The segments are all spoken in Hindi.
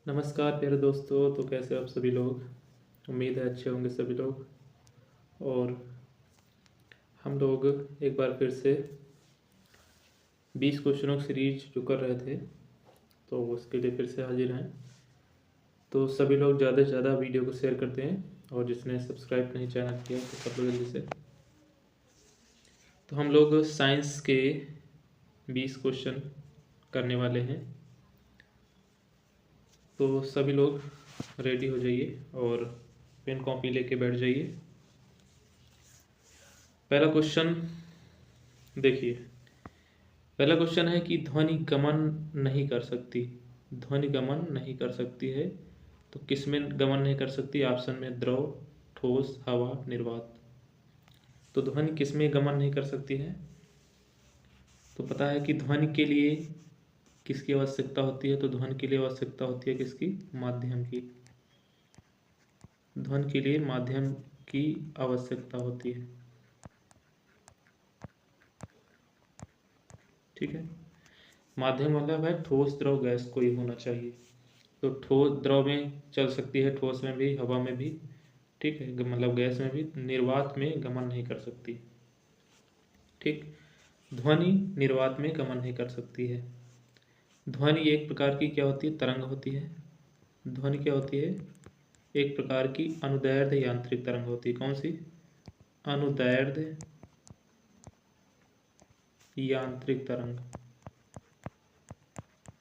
नमस्कार प्यारे दोस्तों। तो कैसे हो आप सभी लोग। उम्मीद है अच्छे होंगे सभी लोग। और हम लोग एक बार फिर से 20 क्वेश्चनों की सीरीज जो कर रहे थे तो उसके लिए फिर से हाजिर हैं। तो सभी लोग ज़्यादा से ज़्यादा वीडियो को शेयर करते हैं और जिसने सब्सक्राइब नहीं चैनल किया तो सब लोग जल्दी से। तो हम लोग साइंस के 20 क्वेश्चन करने वाले हैं। तो सभी लोग रेडी हो जाइए और पेन कॉपी लेके बैठ जाइए। पहला क्वेश्चन देखिए। पहला क्वेश्चन है कि ध्वनि गमन नहीं कर सकती। ध्वनि गमन नहीं कर सकती है तो किस में गमन नहीं कर सकती। ऑप्शन में द्रव, ठोस, हवा, निर्वात। तो ध्वनि किस में गमन नहीं कर सकती है। तो पता है कि ध्वनि के लिए किसकी आवश्यकता होती है। तो ध्वनि के लिए आवश्यकता होती है किसकी, माध्यम की। ध्वनि के लिए माध्यम की आवश्यकता होती है। ठीक है। माध्यम मतलब है ठोस, द्रव, गैस कोई होना चाहिए। तो ठोस द्रव में चल सकती है, ठोस में भी, हवा में भी। ठीक है, मतलब गैस में भी। निर्वात में गमन नहीं कर सकती। ठीक। ध्वनि निर्वात में गमन नहीं कर सकती है। ध्वनि एक प्रकार की क्या होती है, तरंग होती है। ध्वनि क्या होती है, एक प्रकार की अनुदैर्ध्य यांत्रिक तरंग होती है। कौन सी, अनुदैर्ध्य यांत्रिक तरंग।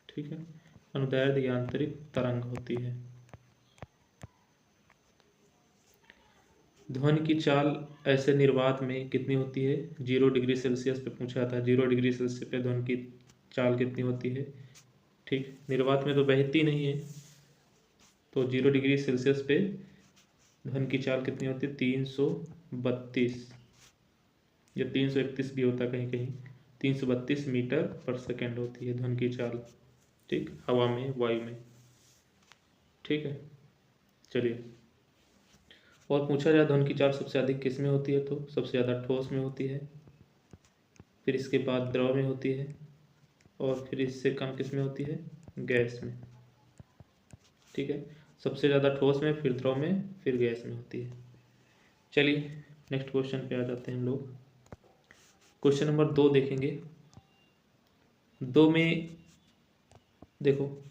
ठीक है, अनुदैर्ध्य यांत्रिक तरंग होती है। ध्वनि की चाल ऐसे निर्वात में कितनी होती है। 0 डिग्री सेल्सियस पे पूछा था। 0 डिग्री सेल्सियस पे ध्वनि की चाल कितनी होती है। ठीक, निर्वात में तो बहती नहीं है। तो 0 डिग्री सेल्सियस पे ध्वनि की चाल कितनी होती है, 332 या 331 भी होता है कहीं कहीं। 332 मीटर पर सेकेंड होती है ध्वनि की चाल। ठीक, हवा में, वायु में। ठीक है, चलिए और पूछा जाए ध्वनि की चाल सबसे अधिक किस में होती है। तो सबसे ज़्यादा ठोस में होती है, फिर इसके बाद द्रव में होती है, और फिर इससे कम किस में होती है, गैस में। ठीक है, सबसे ज़्यादा ठोस में, फिर द्रव में, फिर गैस में होती है। चलिए नेक्स्ट क्वेश्चन पे आ जाते हैं हम लोग। क्वेश्चन नंबर 2 देखेंगे। 2 में देखो,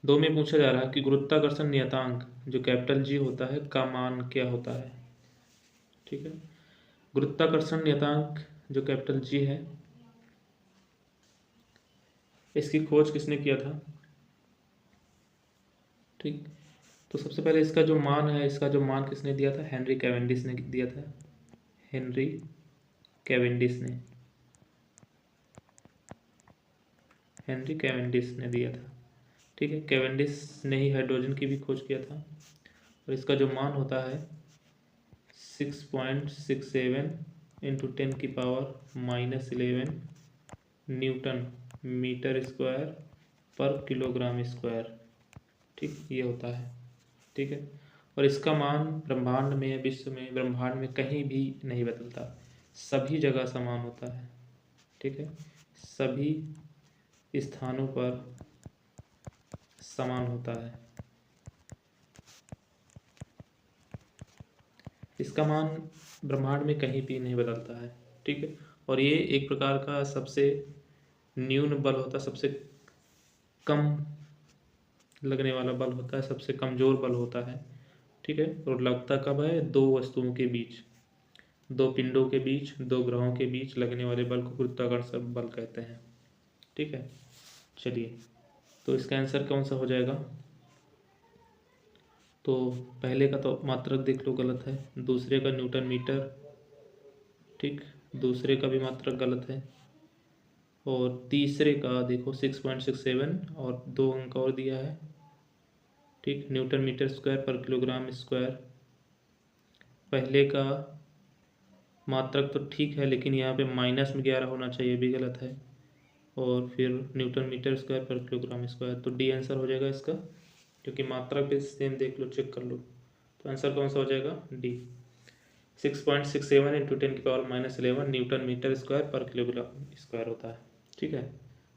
2 में पूछा जा रहा है कि गुरुत्वाकर्षण नियतांक जो कैपिटल जी होता है का मान क्या होता है। ठीक है, गुरुत्वाकर्षण नियतांक जो कैपिटल जी है, इसकी खोज किसने किया था। ठीक, तो सबसे पहले इसका जो मान है, इसका जो मान किसने दिया था, हेनरी कैवेंडिश ने दिया था। हेनरी कैवेंडिश ने, हेनरी कैवेंडिश ने दिया था। ठीक है, कैवेंडिश ने ही हाइड्रोजन की भी खोज किया था। और इसका जो मान होता है 6.67 into 10⁻⁻11 Newton metre square per kilogram square. ठीक, ये होता है। ठीक है, और इसका मान ब्रह्मांड में, विश्व में, ब्रह्मांड में कहीं भी नहीं बदलता, सभी जगह समान होता है। ठीक है, सभी स्थानों पर समान होता है। इसका मान ब्रह्मांड में कहीं भी नहीं बदलता है। ठीक है, और ये एक प्रकार का सबसे न्यून बल होता है, सबसे कम लगने वाला बल होता है, सबसे कमज़ोर बल होता है। ठीक है, और लगता कब है, दो वस्तुओं के बीच, दो पिंडों के बीच, दो ग्रहों के बीच लगने वाले बल को गुरुत्वाकर्षण बल कहते हैं। ठीक है, चलिए तो इसका आंसर कौन सा हो जाएगा। तो पहले का तो मात्रक देख लो गलत है, दूसरे का न्यूटन मीटर। ठीक, दूसरे का भी मात्रक गलत है, और तीसरे का देखो 6.67 और 2 अंक और दिया है। ठीक, Newton metre square per kilogram square. पहले का मात्रक तो ठीक है, लेकिन यहाँ पे -11 होना चाहिए, भी गलत है। और फिर Newton metre square per kilogram square, तो डी आंसर हो जाएगा इसका, क्योंकि मात्रक भी सेम देख लो, चेक कर लो। तो आंसर कौन सा हो जाएगा, D. 6.67 into 10⁻11 newton metre square per kilogram square होता है। ठीक है,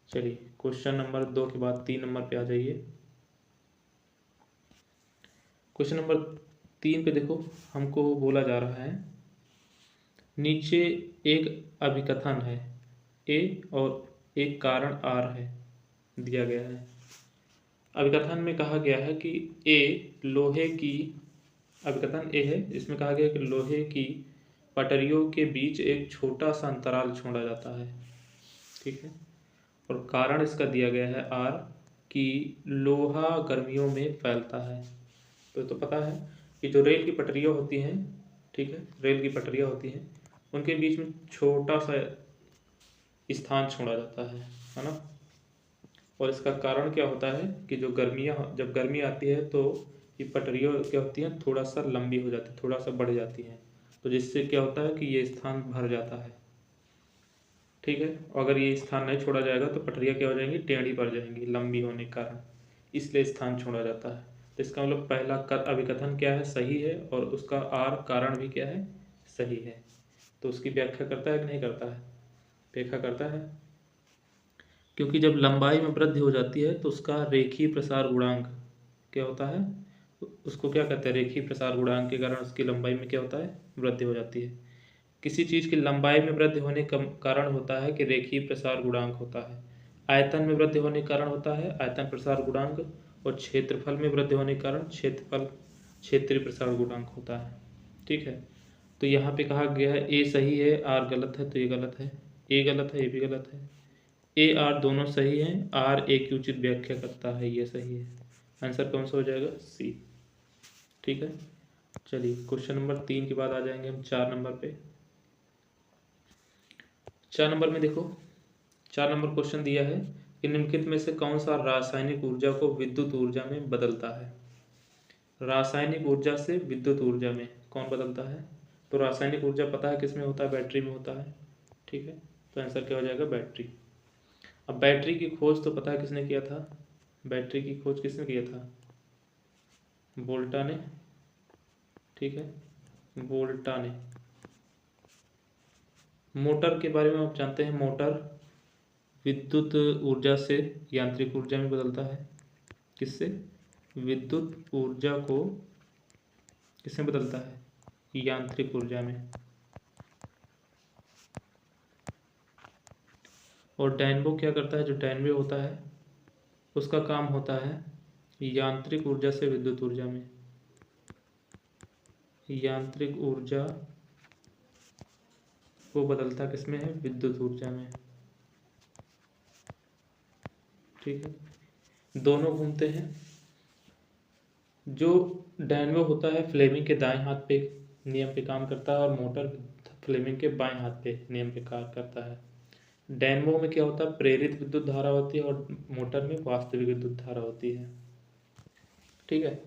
चलिए क्वेश्चन नंबर 2 के बाद 3 नंबर पे आ जाइए। क्वेश्चन नंबर 3 पे देखो, हमको बोला जा रहा है नीचे एक अभिकथन है ए और एक कारण आर है, दिया गया है। अभिकथन में कहा गया है कि अभिकथन ए है, इसमें कहा गया कि लोहे की पटरियों के बीच एक छोटा सा अंतराल छोड़ा जाता है, ठीक है। और कारण इसका दिया गया है आर, कि लोहा गर्मियों में फैलता है। तो पता है कि जो रेल की पटरियाँ होती हैं, ठीक है, रेल की पटरियाँ होती हैं, उनके बीच में छोटा सा स्थान छोड़ा जाता है ना। और इसका कारण क्या होता है कि जब गर्मी आती है तो ये पटरियाँ क्या होती हैं, थोड़ा सा लंबी हो जाती है, थोड़ा सा बढ़ जाती हैं, तो जिससे क्या होता है कि ये स्थान भर जाता है, ठीक है। अगर ये स्थान नहीं छोड़ा जाएगा तो पटरियाँ क्या हो जाएंगी, टेढ़ी पड़ जाएंगी लंबी होने के कारण, इसलिए स्थान छोड़ा जाता है। तो इसका मतलब पहला अभिकथन क्या है, सही है, और उसका आर कारण भी क्या है, सही है। तो उसकी व्याख्या करता है कि नहीं करता है, व्याख्या करता है, क्योंकि जब लंबाई में वृद्धि हो जाती है तो उसका रेखीय प्रसार गुणांक क्या होता है, उसको क्या कहते हैं, रेखीय प्रसार गुणांक के कारण उसकी लंबाई में क्या होता है, वृद्धि हो जाती है। किसी चीज़ की लंबाई में वृद्धि होने का कारण होता है कि रेखीय प्रसार गुणांक होता है। आयतन में वृद्धि होने के कारण होता है आयतन प्रसार गुणांक, और क्षेत्रफल में वृद्धि होने के कारण क्षेत्रीय प्रसार गुणांक होता है, ठीक है। तो यहाँ पे कहा गया है ए सही है, आर गलत है, तो ये गलत है, ए गलत है, ये भी गलत है। ए आर दोनों सही हैं, आर ए की उचित व्याख्या करता है, ये सही है। आंसर कौन सा हो जाएगा, सी, ठीक है। चलिए क्वेश्चन नंबर 3 के बाद आ जाएंगे हम 4 नंबर पे। 4 नंबर में देखो, 4 नंबर क्वेश्चन दिया है कि निम्नलिखित में से कौन सा रासायनिक ऊर्जा को विद्युत ऊर्जा में बदलता है। रासायनिक ऊर्जा से विद्युत ऊर्जा में कौन बदलता है, तो रासायनिक ऊर्जा पता है किस में होता है, बैटरी में होता है, ठीक है। तो आंसर क्या हो जाएगा, बैटरी। अब बैटरी की खोज तो पता है किसने किया था, बैटरी की खोज किसने किया था, वोल्टा ने, ठीक है, वोल्टा ने। मोटर के बारे में आप जानते हैं, मोटर विद्युत ऊर्जा से यांत्रिक ऊर्जा में बदलता है, किससे, विद्युत ऊर्जा को किसमें बदलता है, यांत्रिक ऊर्जा में। और डायनमो क्या करता है, जो डायनमो होता है उसका काम होता है यांत्रिक ऊर्जा से विद्युत ऊर्जा में, यांत्रिक ऊर्जा को बदलता किसमें है, विद्युत ऊर्जा में, ठीक है। दोनों घूमते हैं। जो डायनमो होता है फ्लेमिंग के दाएं हाथ पे नियम पे काम करता है, और मोटर फ्लेमिंग के बाएं हाथ पे नियम पे कार्य करता है। डायनमो में क्या होता है, प्रेरित विद्युत धारा होती है, और मोटर में वास्तविक विद्युत धारा होती है, ठीक है।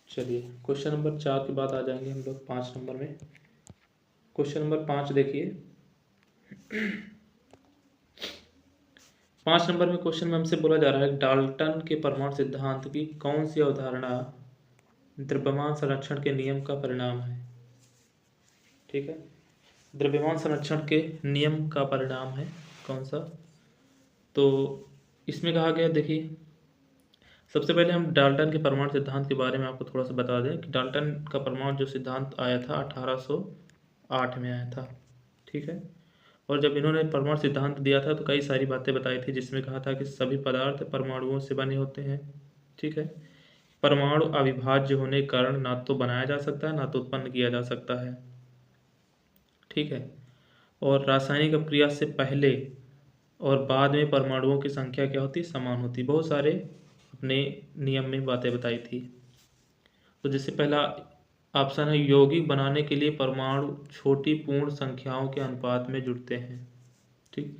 चलिए क्वेश्चन नंबर 4 के बाद आ जाएंगे हम लोग 5 नंबर में। क्वेश्चन नंबर 5 देखिए, 5 नंबर में क्वेश्चन में हमसे बोला जा रहा है डाल्टन के परमाणु सिद्धांत की कौन सी अवधारणा द्रव्यमान संरक्षण के नियम का परिणाम है, ठीक है। द्रव्यमान संरक्षण के नियम का परिणाम है कौन सा, तो इसमें कहा गया, देखिए सबसे पहले हम डाल्टन के परमाणु सिद्धांत के बारे में आपको थोड़ा सा बता दें कि डाल्टन का परमाणु जो सिद्धांत आया था 1808 में आया था, ठीक है। और जब इन्होंने परमाणु सिद्धांत दिया था तो कई सारी बातें बताई थी, जिसमें कहा था कि सभी पदार्थ परमाणुओं से बने होते हैं, ठीक है। परमाणु अविभाज्य होने के कारण ना तो बनाया जा सकता है ना तो उत्पन्न किया जा सकता है, ठीक है। और रासायनिक अपक्रिया से पहले और बाद में परमाणुओं की संख्या क्या होती, समान होती। बहुत सारे अपने नियम में बातें बताई थी। तो जैसे पहला ऑप्शन है, यौगिक बनाने के लिए परमाणु छोटी पूर्ण संख्याओं के अनुपात में जुड़ते हैं, ठीक।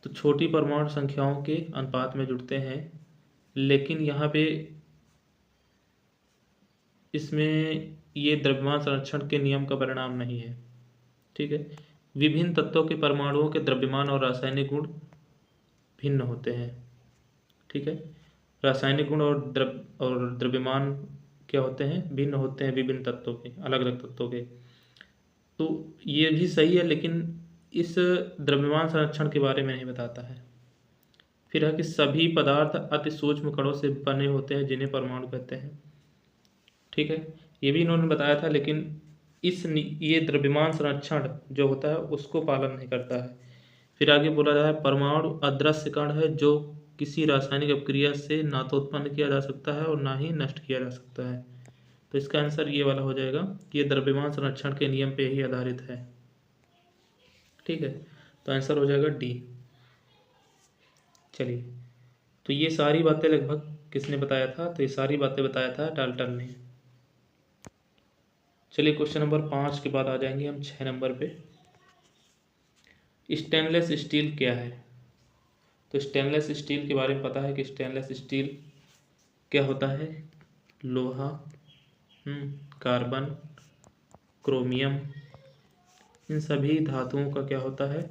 तो छोटी परमाणु संख्याओं के अनुपात में जुड़ते हैं, लेकिन यहाँ पे इसमें ये द्रव्यमान संरक्षण के नियम का परिणाम नहीं है, ठीक है। विभिन्न तत्वों के परमाणुओं के द्रव्यमान और रासायनिक गुण भिन्न होते हैं, ठीक है। रासायनिक गुण और द्रव्यमान क्या होते हैं, भिन्न होते हैं, विभिन्न तत्वों के, अलग अलग तत्वों के। तो ये भी सही है, लेकिन इस द्रव्यमान संरक्षण के बारे में नहीं बताता है। फिर है कि सभी पदार्थ अति सूक्ष्म कणों से बने होते हैं जिन्हें परमाणु कहते हैं। ठीक है, ये भी इन्होंने बताया था, लेकिन ये द्रव्यमान संरक्षण जो होता है उसको पालन नहीं करता है। फिर आगे बोला जा रहा है परमाणु अदृश्य कण है जो किसी रासायनिक अपक्रिया से ना तो उत्पन्न किया जा सकता है और ना ही नष्ट किया जा सकता है। तो इसका आंसर ये वाला हो जाएगा कि ये द्रव्यमान संरक्षण के नियम पे ही आधारित है। ठीक है, तो आंसर हो जाएगा डी। चलिए, तो ये सारी बातें लगभग किसने बताया था? तो ये सारी बातें बताया था डाल्टन ने। चलिए, क्वेश्चन नंबर 5 के बाद आ जाएंगे हम 6 नंबर पे। स्टेनलेस स्टील क्या है? तो स्टेनलेस स्टील के बारे में पता है कि स्टेनलेस स्टील क्या होता है? लोहा, कार्बन, क्रोमियम, इन सभी धातुओं का क्या होता है?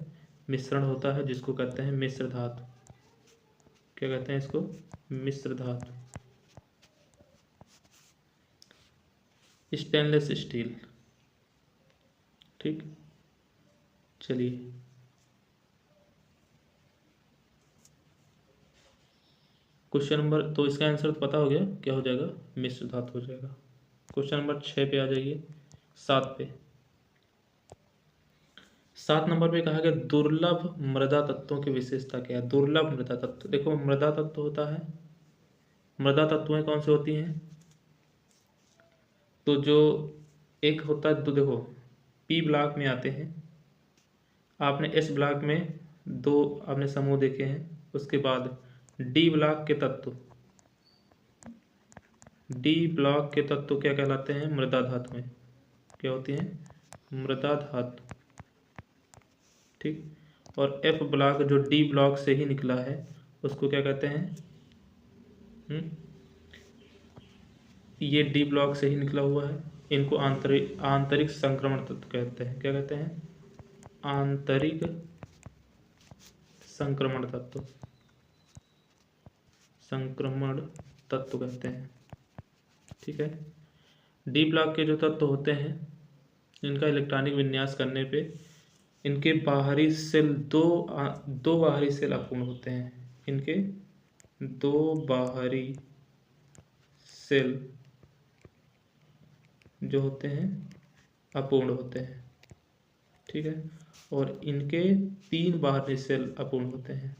मिश्रण होता है, जिसको कहते हैं मिश्र धातु। क्या कहते हैं इसको? मिश्र धातु, स्टेनलेस स्टील। ठीक, चलिए, क्वेश्चन नंबर, तो इसका आंसर तो पता हो गया, क्या हो जाएगा? मिश्र धातु हो जाएगा। क्वेश्चन नंबर 6 पे आ जाइए, 7 पे। 7 नंबर पे कहा गया दुर्लभ मृदा तत्वों की विशेषता क्या है? दुर्लभ मृदा तत्व, देखो मृदा तत्व होता है, मृदा तत्वें कौन से होती हैं? तो जो एक होता है, तो देखो पी ब्लॉक में आते हैं, आपने एस ब्लॉक में दो आपने समूह देखे हैं। उसके बाद डी ब्लॉक के तत्व, डी ब्लॉक के तत्व क्या कहलाते हैं? मृदा धातुएं। क्या होती हैं? मृदा धातु। ठीक, और एफ ब्लॉक जो डी ब्लॉक से ही निकला है उसको क्या कहते हैं? ये डी ब्लॉक से ही निकला हुआ है, इनको आंतरिक आंतरिक संक्रमण तत्व कहते हैं। क्या कहते हैं? आंतरिक संक्रमण तत्व, संक्रमण तत्व कहते हैं। ठीक है, डी ब्लॉक के जो तत्व होते हैं इनका इलेक्ट्रॉनिक विन्यास करने पे इनके बाहरी सेल दो बाहरी सेल अपूर्ण होते हैं। इनके दो बाहरी सेल जो होते हैं अपूर्ण होते हैं। ठीक है, और इनके 3 बाहरी सेल अपूर्ण होते हैं।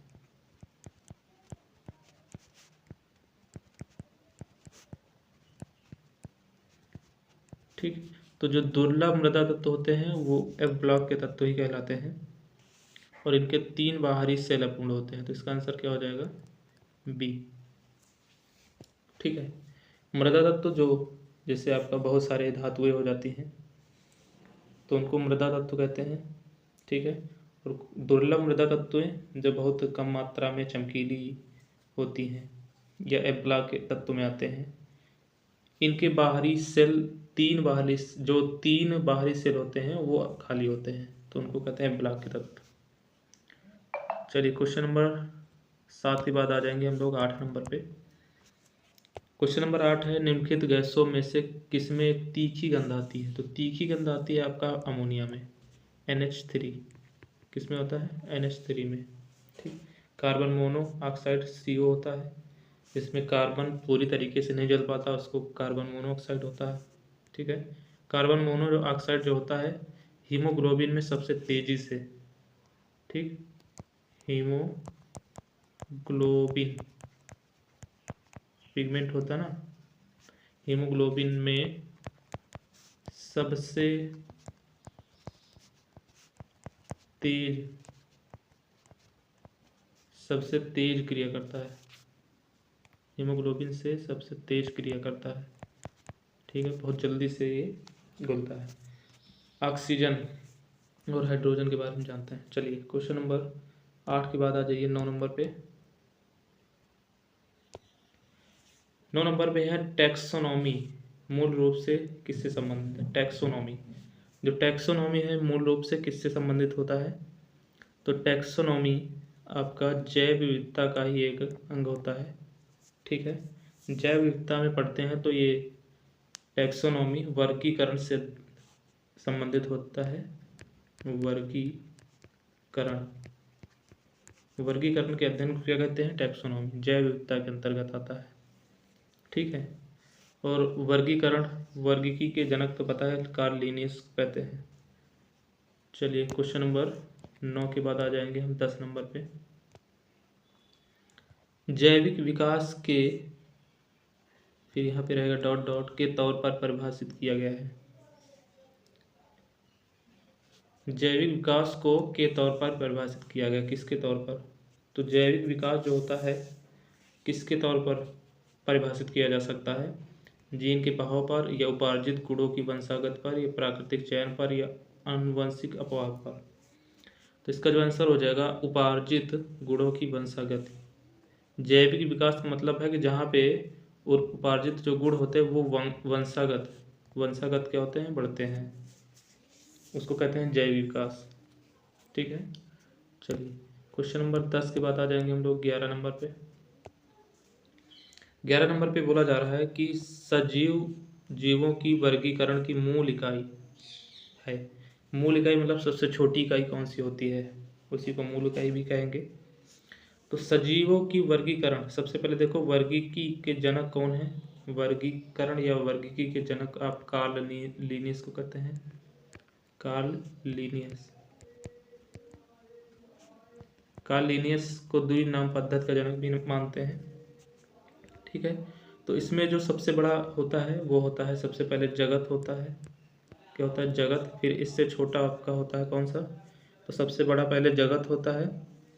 ठीक, तो जो दुर्लभ मृदा तत्व होते हैं वो एफ ब्लॉक के तत्व ही कहलाते हैं, और इनके 3 बाहरी सेल अपूर्ण होते हैं। तो इसका आंसर क्या हो जाएगा? बी। ठीक है, मृदा तत्व जो जैसे आपका बहुत सारे धातुएं हो जाती हैं तो उनको मृदा तत्व कहते हैं। ठीक है, और दुर्लभ मृदा तत्वें जो बहुत कम मात्रा में चमकीली होती हैं या एफ ब्लॉक के तत्व में आते हैं, इनके बाहरी सेल 3 बाहरी सेल होते हैं वो खाली होते हैं, तो उनको कहते हैं ब्लॉक के तत्व। चलिए, क्वेश्चन नंबर 7 के बाद आ जाएंगे हम लोग 8 नंबर पे। क्वेश्चन नंबर 8 है निम्नलिखित गैसों में से किसमें तीखी गंध आती है? तो तीखी गंध आती है आपका अमोनिया में, NH3। किसमें होता है? NH3 में। ठीक, कार्बन मोनोऑक्साइड CO होता है, इसमें कार्बन पूरी तरीके से नहीं जल पाता, उसको कार्बन मोनोऑक्साइड होता है। ठीक है, कार्बन मोनोऑक्साइड जो होता है हीमोग्लोबिन में सबसे तेजी से, ठीक, हीमोग्लोबिन पिगमेंट होता है ना, हीमोग्लोबिन में सबसे तेज क्रिया करता है, हीमोग्लोबिन से सबसे तेज क्रिया करता है। ठीक है, बहुत जल्दी से ये घुलता है। ऑक्सीजन और हाइड्रोजन के बारे में जानते हैं। चलिए, क्वेश्चन नंबर 8 के बाद आ जाइए 9 नंबर पे। 9 नंबर पे है टैक्सोनॉमी मूल रूप से किससे संबंधित है? टैक्सोनॉमी, जो टैक्सोनॉमी है मूल रूप से किससे संबंधित होता है? तो टैक्सोनॉमी आपका जैव विविधता का ही एक अंग होता है। ठीक है, जैव विविधता में पढ़ते हैं तो ये टैक्सोनॉमी वर्गीकरण से संबंधित होता है। वर्गीकरण के अध्ययन को क्या कहते हैं? टैक्सोनॉमी, जैव विविधता के अंतर्गत आता है। ठीक है, और वर्गीकरण, वर्गीकी के जनक तो पता है, कार्ल लिनियस कहते हैं। चलिए क्वेश्चन नंबर 9 के बाद आ जाएंगे हम 10 नंबर पे। जैविक विकास के, फिर यहाँ पे रहेगा डॉट डॉट, के तौर पर परिभाषित किया गया है। जैविक विकास को के तौर पर परिभाषित किया गया, किसके तौर पर? तो जैविक विकास जो होता है किसके तौर पर परिभाषित किया जा सकता है? जीन के प्रभाव पर, या उपार्जित गुणों की वंशागत पर, या प्राकृतिक चयन पर, या आनुवंशिक अपवाद पर। तो इसका जो आंसर हो जाएगा उपार्जित गुणों की वंशागत। जैविक विकास का मतलब है कि जहाँ पे उपार्जित जो गुण होते हैं वो वंशागत, वंशागत क्या होते हैं? बढ़ते हैं, उसको कहते हैं जैविक विकास। ठीक है, चलिए क्वेश्चन नंबर 10 के बाद आ जाएंगे हम लोग 11 नंबर पे। 11 नंबर पे बोला जा रहा है कि सजीव जीवों की वर्गीकरण की मूल इकाई है। मूल इकाई मतलब सबसे छोटी इकाई कौन सी होती है, उसी को मूल इकाई भी कहेंगे। तो सजीवों की वर्गीकरण, सबसे पहले देखो वर्गीकी के जनक कौन है? वर्गीकरण या वर्गीकी के जनक आप कार्ल लिनियस को कहते हैं, कार्ल लिनियस। कार्ल लिनियस को द्विनाम पद्धति का जनक भी मानते हैं। ठीक है, तो इसमें जो सबसे बड़ा होता है वो होता है सबसे पहले जगत होता है। क्या होता है? जगत। फिर इससे छोटा आपका होता है कौन सा? तो सबसे बड़ा पहले जगत होता है।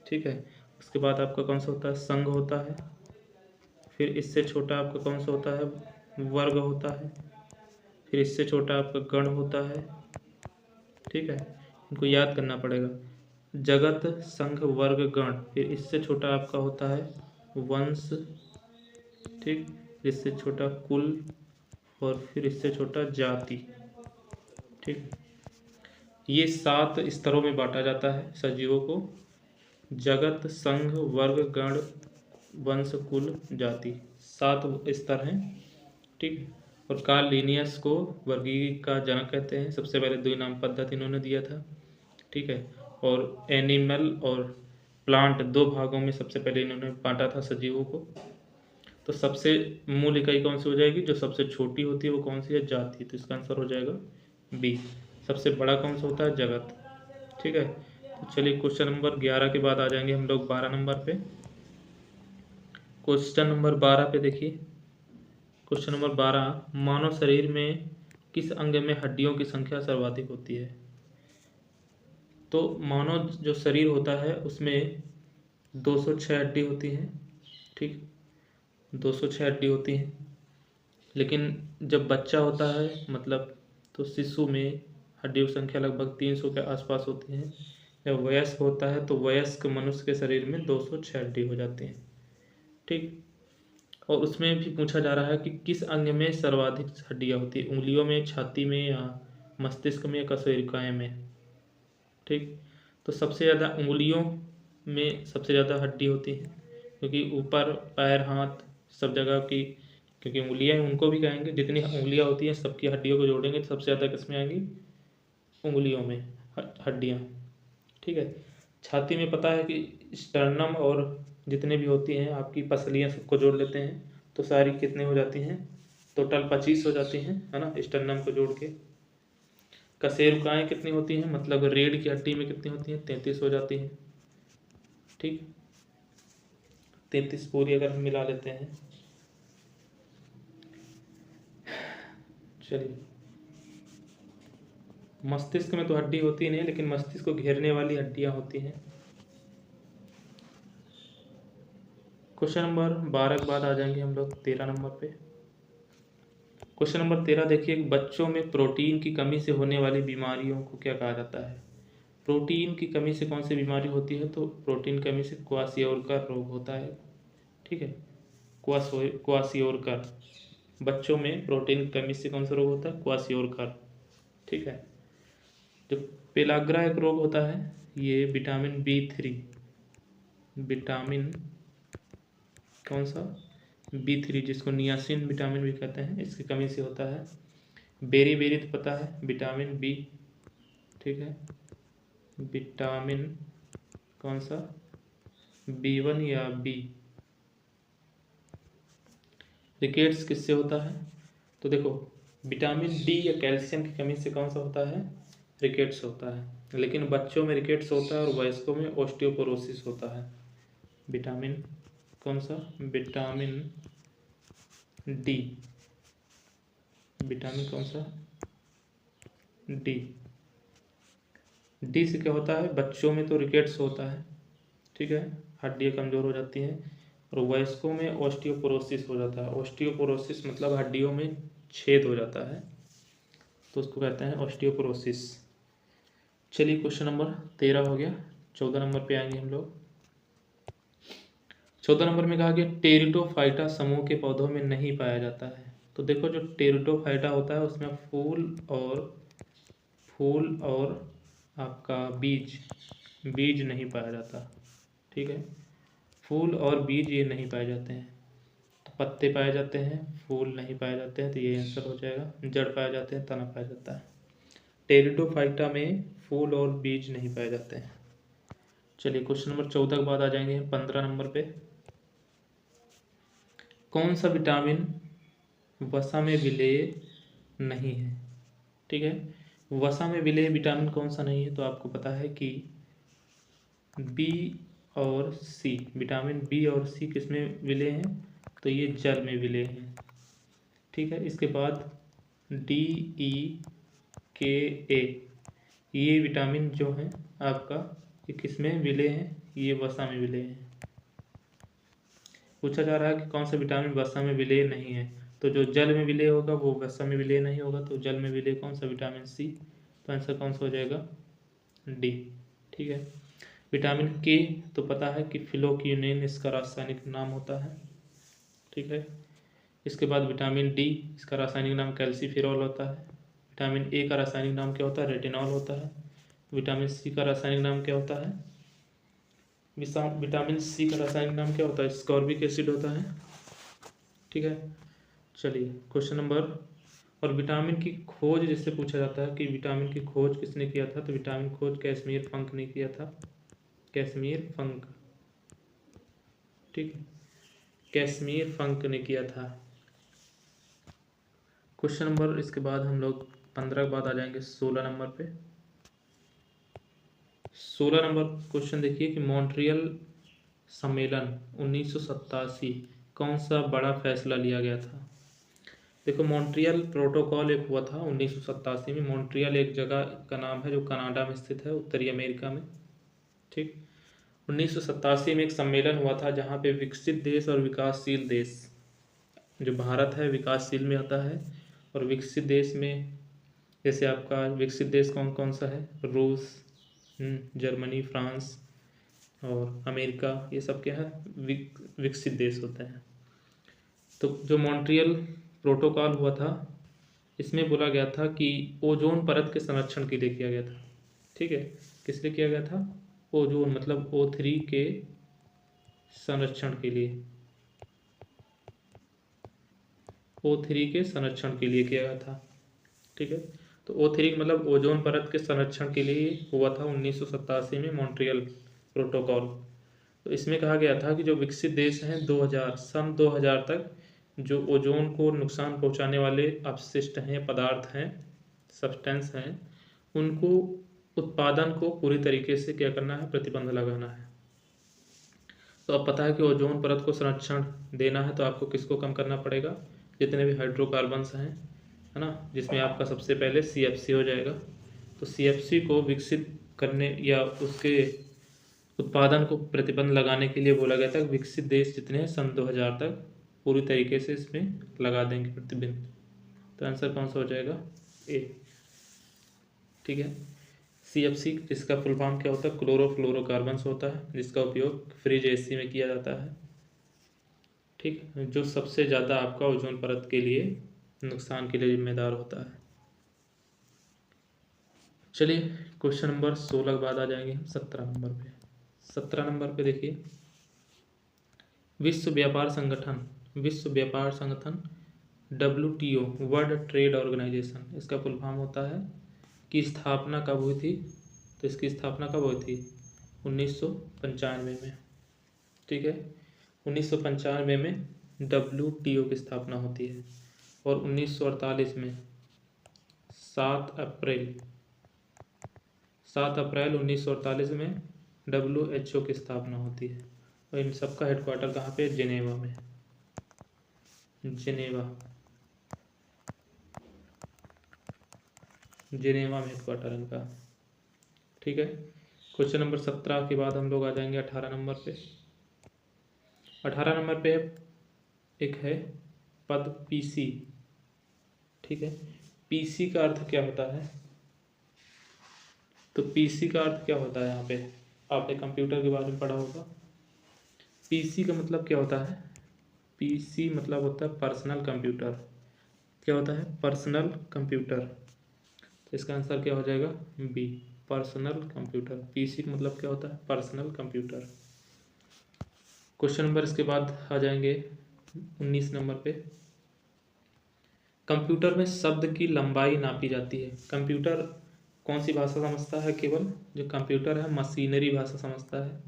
ठीक है, उसके बाद आपका कौन सा होता है? संघ होता है। फिर इससे छोटा आपका कौन सा होता है? वर्ग होता है। फिर इससे छोटा आपका गण होता है। ठीक है, इनको याद करना पड़ेगा। जगत, संघ, वर्ग, गण। फिर इससे छोटा आपका होता है वंश। ठीक, इससे छोटा कुल, और फिर इससे छोटा जाति। ठीक, ये 7 स्तरों में बांटा जाता है सजीवों को। जगत, संघ, वर्ग, गण, वंश, कुल, जाति, 7 स्तर हैं। ठीक, और कार्ल लिनियस को वर्गीकरण का जनक कहते हैं। सबसे पहले द्विनाम पद्धति इन्होंने दिया था। ठीक है, और एनिमल और प्लांट 2 भागों में सबसे पहले इन्होंने बांटा था सजीवों को। तो सबसे मूल इकाई कौन सी हो जाएगी? जो सबसे छोटी होती है वो कौन सी है? जाति। तो इसका आंसर हो जाएगा बी। सबसे बड़ा कौन सा होता है? जगत। ठीक है, तो चलिए क्वेश्चन नंबर 11 के बाद आ जाएंगे हम लोग 12 नंबर पे। क्वेश्चन नंबर 12 पे देखिए, क्वेश्चन नंबर 12, मानव शरीर में किस अंग में हड्डियों की संख्या सर्वाधिक होती है? तो मानव जो शरीर होता है उसमें 206 हड्डी होती हैं। ठीक, 206 हड्डी होती हैं। लेकिन जब बच्चा होता है मतलब तो शिशु में हड्डियों की संख्या लगभग 300 के आसपास होती है। जब वयस्क होता है तो वयस्क मनुष्य के शरीर में 206 हड्डी हो जाती हैं। ठीक, और उसमें भी पूछा जा रहा है कि किस अंग में सर्वाधिक हड्डियाँ होती है? उंगलियों में, छाती में, या मस्तिष्क में, या कशेरुकाएँ में? ठीक, तो सबसे ज़्यादा उंगलियों में सबसे ज़्यादा हड्डी होती है, क्योंकि ऊपर पैर, हाथ सब जगह की, क्योंकि उंगलियां उनको भी कहेंगे, जितनी उंगलियां होती हैं सबकी हड्डियों को जोड़ेंगे तो सबसे ज़्यादा किस में आएंगी? उंगलियों में हड्डियां। ठीक है, छाती में पता है कि स्टर्नम और जितने भी होती हैं आपकी पसलियां सबको जोड़ लेते हैं तो सारी कितने हो जाती हैं? टोटल 25 हो जाती हैं, है ना, स्टर्नम को जोड़ के। कशेरुकाएँ कितनी होती हैं? मतलब रीढ़ की हड्डी में कितनी होती हैं? 33 हो जाती हैं। ठीक, 33 पूरी अगर हम मिला लेते हैं। चलिए, मस्तिष्क में तो हड्डी होती नहीं, लेकिन मस्तिष्क को घेरने वाली हड्डियां होती हैं। क्वेश्चन नंबर 12 के बाद आ जाएंगे हम लोग 13 नंबर पे। क्वेश्चन नंबर 13 देखिए, बच्चों में प्रोटीन की कमी से होने वाली बीमारियों को क्या कहा जाता है? प्रोटीन की कमी से कौन सी बीमारी होती है? तो प्रोटीन कमी से क्वाशियोरकर रोग होता है। ठीक है, क्वाशियोरकर। बच्चों में प्रोटीन की कमी से कौन सा रोग होता है? क्वाशियोरकर। ठीक है, जो पेलाग्रा एक रोग होता है, ये विटामिन B3, विटामिन कौन सा? B3, जिसको नियासिन विटामिन भी कहते हैं, इसकी कमी से होता है। बेरी बेरी तो पता है, विटामिन बी। ठीक है, विटामिन कौन सा? B1 या बी। रिकेट्स किससे होता है? तो देखो विटामिन डी या कैल्शियम की कमी से कौन सा होता है, रिकेट्स होता है, लेकिन बच्चों में रिकेट्स होता है और वयस्कों में ऑस्टियोपोरोसिस होता है। विटामिन कौन सा, विटामिन डी, विटामिन कौन सा, डी, डी से क्या होता है, बच्चों में तो रिकेट्स होता है, ठीक है, हड्डियाँ कमज़ोर हो जाती हैं, और वयस्कों में ऑस्टियोपोरोसिस हो जाता है। ऑस्टियोपोरोसिस मतलब हड्डियों में छेद हो जाता है, तो उसको कहते हैं ऑस्टियोपोरोसिस। चलिए क्वेश्चन नंबर 13 हो गया, 14 नंबर पे आएंगे हम लोग। 14 नंबर में कहा गया टेरिडोफाइटा समूह के पौधों में नहीं पाया जाता है। तो देखो जो टेरिडोफाइटा होता है उसमें फूल और आपका बीज नहीं पाया जाता, ठीक है, फूल और बीज ये नहीं पाए जाते हैं। तो पत्ते पाए जाते हैं, फूल नहीं पाए जाते हैं, तो ये आंसर हो जाएगा। जड़ पाए जाते हैं, तना पाया जाता है। टेरिडोफाइटा में फूल और बीज नहीं पाए जाते हैं। चलिए क्वेश्चन नंबर 14 के बाद आ जाएंगे 15 नंबर पे। कौन सा विटामिन वसा में विलेय नहीं है, ठीक है, वसा में विलेय विटामिन कौन सा नहीं है, तो आपको पता है कि बी और सी, विटामिन बी और सी किस में विलेय हैं, तो ये जल में विलेय हैं, ठीक है। इसके बाद डी ई के ए, ये विटामिन जो है आपका ये किस में विलेय हैं, ये वसा में विलेय हैं। पूछा जा रहा है कि कौन सा विटामिन वसा में विलेय नहीं है, तो जो जल में विलेय होगा वो वसा में विलेय नहीं होगा, तो जल में विलेय कौन सा, विटामिन सी, तो आंसर कौन सा हो जाएगा, डी, ठीक है। विटामिन के तो पता है कि फिलोक्यूनिन इसका रासायनिक नाम होता है, ठीक है। इसके बाद विटामिन डी, इसका रासायनिक नाम कैल्सीफेरॉल होता है। विटामिन ए का रासायनिक नाम क्या होता है, रेटिनॉल होता है। विटामिन सी का रासायनिक नाम क्या होता है, विटामिन सी का रासायनिक नाम क्या होता है, स्कॉर्बिक एसिड होता है, ठीक है। चलिए क्वेश्चन नंबर, और विटामिन की खोज जिससे पूछा जाता है कि विटामिन की खोज किसने किया था, तो विटामिन खोज कैसमीर फंक ने किया था, कैसमीर फंक, ठीक है, कैसमीर फंक ने किया था। क्वेश्चन नंबर इसके बाद हम लोग 15 के बाद आ जाएंगे 16 नंबर पे। 16 नंबर क्वेश्चन देखिए कि मॉन्ट्रियल सम्मेलन 1987 कौन सा बड़ा फैसला लिया गया था। देखो मॉन्ट्रियल प्रोटोकॉल एक हुआ था 1987 में। मॉन्ट्रियल एक जगह का नाम है जो कनाडा में स्थित है, उत्तरी अमेरिका में, ठीक। 1987 में एक सम्मेलन हुआ था जहाँ पे विकसित देश और विकासशील देश, जो भारत है विकासशील में आता है, और विकसित देश में जैसे आपका विकसित देश कौन कौन सा है, रूस, जर्मनी, फ्रांस और अमेरिका, ये सब क्या है, विकसित देश होते हैं। तो जो मॉन्ट्रियल प्रोटोकॉल हुआ था इसमें बोला गया था कि ओजोन परत के संरक्षण के लिए किया गया था, ठीक है। किस लिए किया गया था, ओजोन मतलब O3 के संरक्षण के लिए, O3 के संरक्षण के लिए किया गया था, ठीक है। तो O3 मतलब ओजोन परत के संरक्षण के लिए हुआ था 1987 में मॉन्ट्रियल प्रोटोकॉल। तो इसमें कहा गया था कि जो विकसित देश हैं 2000 तक जो ओजोन को नुकसान पहुंचाने वाले अपशिष्ट हैं, पदार्थ हैं, सब्सटेंस हैं, उनको उत्पादन को पूरी तरीके से क्या करना है, प्रतिबंध लगाना है। तो अब पता है कि ओजोन परत को संरक्षण देना है तो आपको किसको कम करना पड़ेगा, जितने भी हाइड्रोकार्बन्स हैं, है ना, जिसमें आपका सबसे पहले CFC हो जाएगा। तो CFC को विकसित करने या उसके उत्पादन को प्रतिबंध लगाने के लिए बोला गया था कि विकसित देश जितने हैं सन 2000 तक पूरी तरीके से इसमें लगा देंगे प्रतिबंध। तो आंसर कौन सा हो जाएगा, ए, ठीक है। CFC जिसका फुल फॉर्म क्या होता है, क्लोरोफ्लोरोकार्बन्स होता है, जिसका उपयोग फ्रिज AC में किया जाता है, ठीक, जो सबसे ज़्यादा आपका ओजोन परत के लिए नुकसान के लिए जिम्मेदार होता है। चलिए क्वेश्चन नंबर 16 के बाद आ जाएंगे हम 17 नंबर पे। 17 नंबर पे देखिए विश्व व्यापार संगठन WTO, वर्ल्ड ट्रेड ऑर्गेनाइजेशन, इसका फुल फॉर्म होता है की स्थापना कब हुई थी, तो इसकी स्थापना कब हुई थी, 1995 में, ठीक है। 1995 में WTO की स्थापना होती है। और 1948 में 7 अप्रैल 1948 में WHO की स्थापना होती है। और इन सबका हेडक्वार्टर कहाँ पे? जिनेवा में। जिनेवा में हेडक्वार्टर इनका। ठीक है। क्वेश्चन नंबर 17 के बाद हम लोग आ जाएंगे 18 नंबर पे। 18 नंबर पे एक है पद PC। ठीक है। PC का अर्थ क्या होता है? तो PC का अर्थ क्या होता है? यहाँ पे आपने कंप्यूटर के बारे में पढ़ा होगा। PC का मतलब क्या होता है? PC मतलब होता है पर्सनल कंप्यूटर। क्या होता है? Personal computer. तो इसका आंसर क्या हो जाएगा? B, personal computer. PC का मतलब क्या होता है? Personal computer. क्वेश्चन नंबर इसके बाद आ जाएंगे 19 नंबर पे। कंप्यूटर में शब्द की लंबाई नापी जाती है। कंप्यूटर कौन सी भाषा समझता है? केवल जो कंप्यूटर है मशीनरी भाषा समझता है,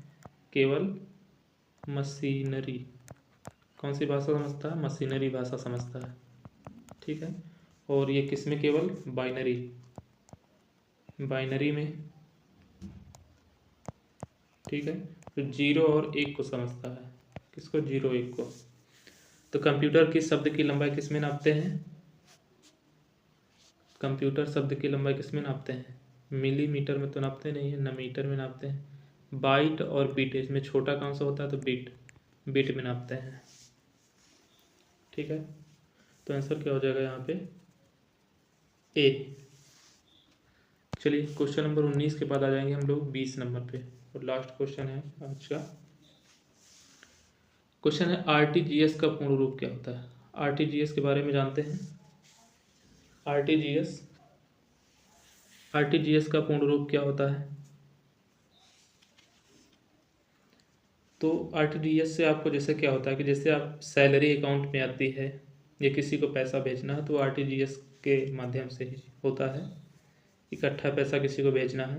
केवल मशीनरी। कौन सी भाषा समझता है? मशीनरी भाषा समझता है। ठीक है। और ये किस में? केवल बाइनरी में। ठीक है। तो 0 और 1 को समझता है। किसको? 0 1 को। तो कंप्यूटर की शब्द की लंबाई किस में नापते हैं? कंप्यूटर शब्द की लंबाई किस में नापते हैं? मिलीमीटर में तो नापते नहीं है, न मीटर में नापते हैं। बाइट और बीट, इसमें छोटा कौन सा होता है? तो बीट में नापते हैं। ठीक है। तो आंसर क्या हो जाएगा यहाँ पे? A। चलिए क्वेश्चन नंबर 19 के बाद आ जाएंगे हम लोग 20 नंबर पे, और लास्ट क्वेश्चन है आज का। क्वेश्चन है RTGS का पूर्ण रूप क्या होता है? RTGS के बारे में जानते हैं। RTGS का पूर्ण रूप क्या होता है? तो RTGS से आपको जैसे क्या होता है कि जैसे आप सैलरी अकाउंट में आती है या किसी को पैसा भेजना है, तो RTGS के माध्यम से ही होता है। इकट्ठा पैसा किसी को भेजना है,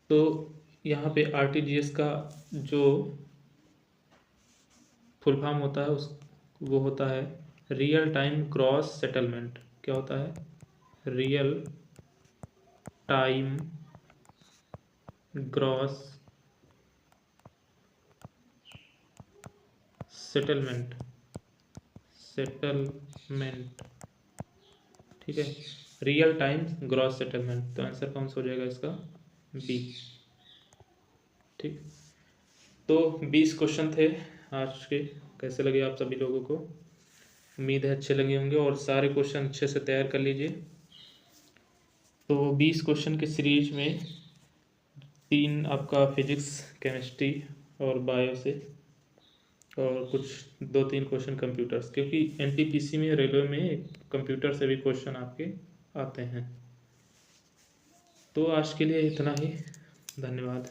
तो यहाँ पे RTGS का जो फुल फॉर्म होता है वो होता है रियल टाइम ग्रॉस सेटलमेंट। क्या होता है? Real time gross settlement. ठीक है। Real time gross settlement. तो आंसर कौन सा हो जाएगा इसका? B। ठीक। तो 20 क्वेश्चन थे आज के। कैसे लगे आप सभी लोगों को? उम्मीद है अच्छे लगे होंगे, और सारे क्वेश्चन अच्छे से तैयार कर लीजिए। तो 20 क्वेश्चन की सीरीज में 3 आपका फिजिक्स, केमिस्ट्री और बायो से, और कुछ 2-3 क्वेश्चन कंप्यूटर्स, क्योंकि NTPC में, रेलवे में कंप्यूटर से भी क्वेश्चन आपके आते हैं। तो आज के लिए इतना ही। धन्यवाद।